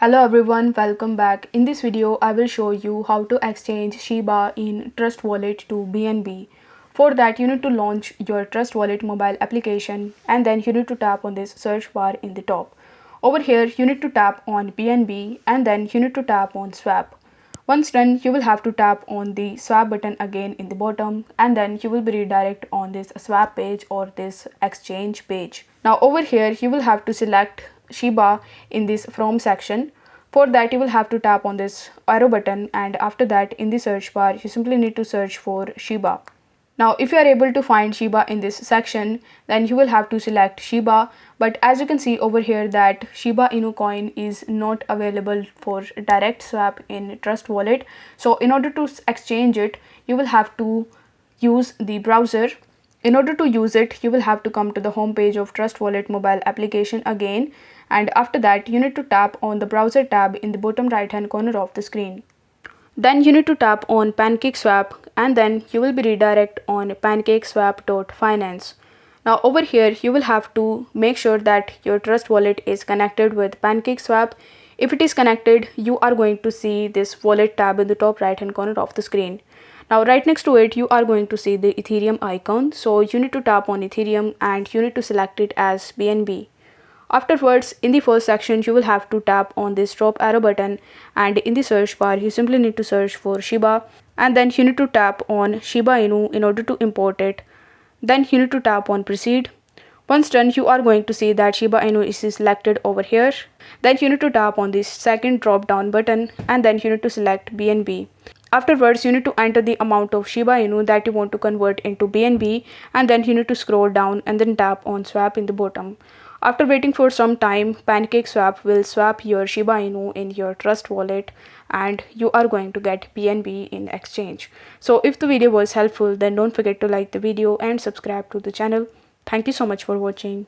Hello everyone, welcome back. In this video, I will show you how to exchange SHIBA in Trust Wallet to BNB. For that, you need to launch your Trust Wallet mobile application and then you need to tap on this search bar in the top. Over here, you need to tap on BNB and then you need to tap on swap. Once done, you will have to tap on the swap button again in the bottom and then you will be redirected on this swap page or this exchange page. Now over here, you will have to select SHIBA in this from section. For that, you will have to tap on this arrow button and after that in the search bar, you simply need to search for SHIBA. Now if you are able to find SHIBA in this section, then you will have to select SHIBA, but as you can see over here that Shiba Inu coin is not available for direct swap in Trust Wallet. So in order to exchange it, you will have to use the browser. In order to use it, you will have to come to the home page of Trust Wallet mobile application again, and after that you need to tap on the browser tab in the bottom right hand corner of the screen. Then you need to tap on PancakeSwap and then you will be redirected on pancakeswap.finance. Now over here you will have to make sure that your Trust Wallet is connected with PancakeSwap. If it is connected, you are going to see this wallet tab in the top right hand corner of the screen. Now right next to it you are going to see the Ethereum icon. So you need to tap on Ethereum and you need to select it as BNB. Afterwards, in the first section, you will have to tap on this drop arrow button and in the search bar, you simply need to search for SHIBA and then you need to tap on Shiba Inu in order to import it. Then you need to tap on proceed. Once done, you are going to see that Shiba Inu is selected over here. Then you need to tap on this second drop down button and then you need to select BNB. Afterwards, you need to enter the amount of Shiba Inu that you want to convert into BNB and then you need to scroll down and then tap on swap in the bottom. After waiting for some time, PancakeSwap will swap your Shiba Inu in your Trust Wallet and you are going to get BNB in exchange. So if the video was helpful, then don't forget to like the video and subscribe to the channel. Thank you so much for watching.